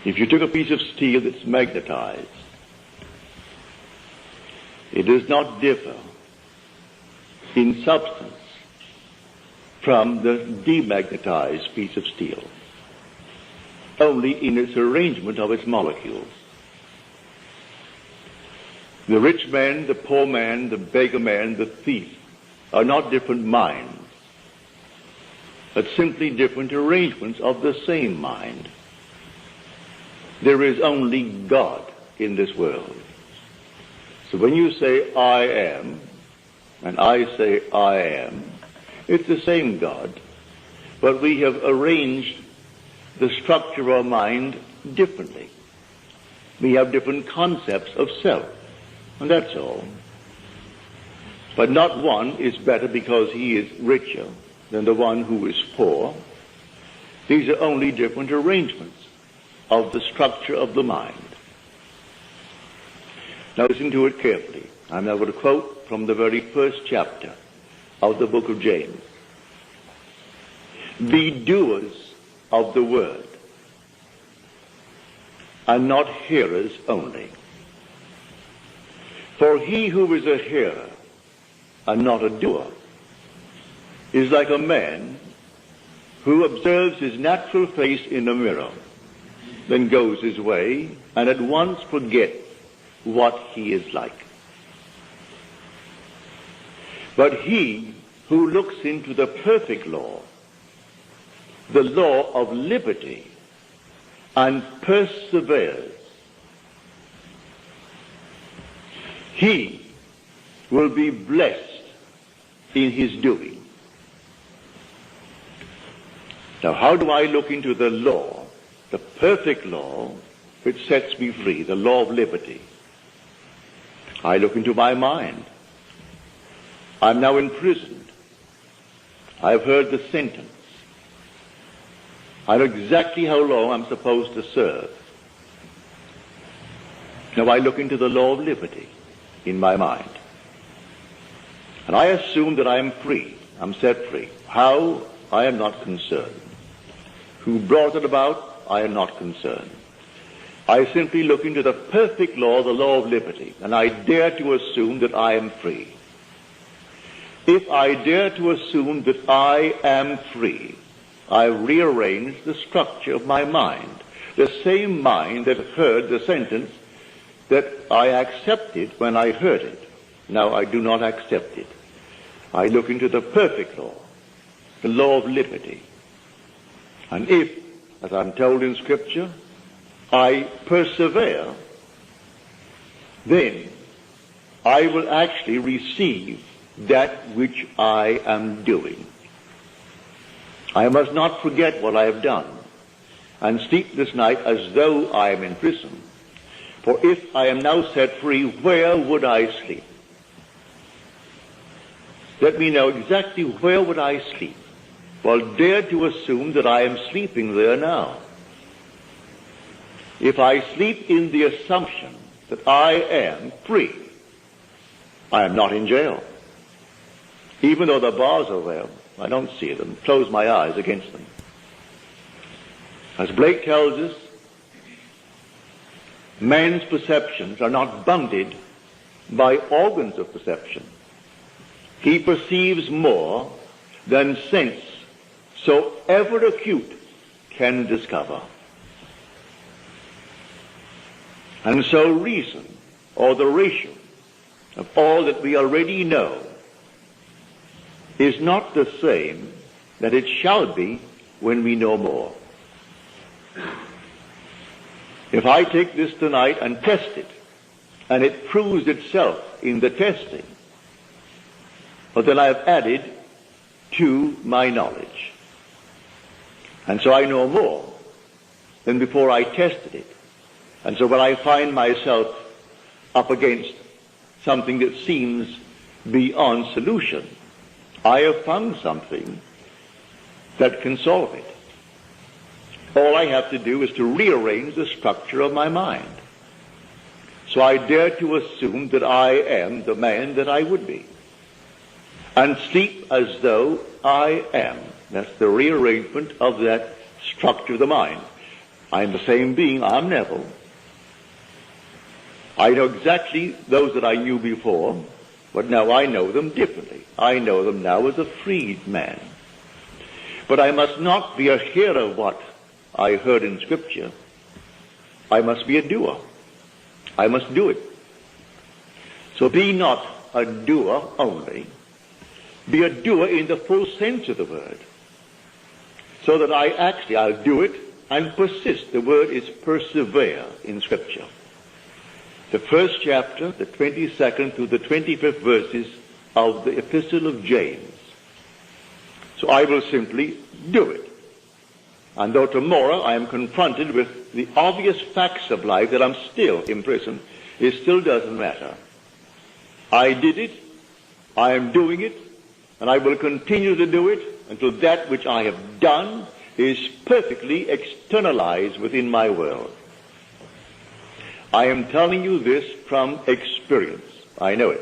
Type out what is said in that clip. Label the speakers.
Speaker 1: If you took a piece of steel that's magnetized, it does not differ in substance from the demagnetized piece of steel, only in its arrangement of its molecules. The rich man, the poor man, the beggar man, the thief are not different minds, but simply different arrangements of the same mind. There is only God in this world. So when you say I am, and I say I am, it's the same God, but we have arranged the structure of our mind differently. We have different concepts of self, and that's all. But not one is better because he is richer than the one who is poor. These are only different arrangements of the structure of the mind. Now listen to it carefully. I'm now going to quote from the very first chapter of the book of James. Be doers of the word, and not hearers only. For he who is a hearer and not a doer is like a man who observes his natural face in a mirror, then goes his way and at once forgets what he is like. But he who looks into the perfect law, the law of liberty, and perseveres, he will be blessed in his doing. Now, how do I look into the law, the perfect law which sets me free, the law of liberty? I look into my mind. I'm now imprisoned. I've heard the sentence. I know exactly how long I'm supposed to serve. Now I look into the law of liberty in my mind. And I assume that I am free. I'm set free. How? I am not concerned. Who brought it about? I am not concerned. I simply look into the perfect law, the law of liberty, and I dare to assume that I am free. If I dare to assume that I am free, I rearrange the structure of my mind, the same mind that heard the sentence that I accepted when I heard it. Now I do not accept it. I look into the perfect law, the law of liberty. And if, as I'm told in Scripture, I persevere, then I will actually receive that which I am doing. I must not forget what I have done and sleep this night as though I am in prison. For if I am now set free, where would I sleep? Let me know exactly where would I sleep. Well, dare to assume that I am sleeping there now. If I sleep in the assumption that I am free, I am not in jail. Even though the bars are there, I don't see them. Close my eyes against them. As Blake tells us, man's perceptions are not bounded by organs of perception. He perceives more than sense, so ever acute, can discover. And so reason, or the ratio of all that we already know, is not the same that it shall be when we know more. If I take this tonight and test it, and it proves itself in the testing, well, then I have added to my knowledge. And so I know more than before I tested it. And so when I find myself up against something that seems beyond solution, I have found something that can solve it. All I have to do is to rearrange the structure of my mind. So I dare to assume that I am the man that I would be, and sleep as though I am. That's the rearrangement of that structure of the mind. I'm the same being. I'm Neville. I know exactly those that I knew before, but now I know them differently. I know them now as a freed man. But I must not be a hearer of what I heard in Scripture. I must be a doer. I must do it. So be not a doer only. Be a doer in the full sense of the word. So that I'll do it and persist. The word is persevere in Scripture. The first chapter, the 22nd through the 25th verses of the Epistle of James. So I will simply do it. And though tomorrow I am confronted with the obvious facts of life that I'm still in prison, it still doesn't matter. I did it, I am doing it, and I will continue to do it until that which I have done is perfectly externalized within my world. I am telling you this from experience. I know it.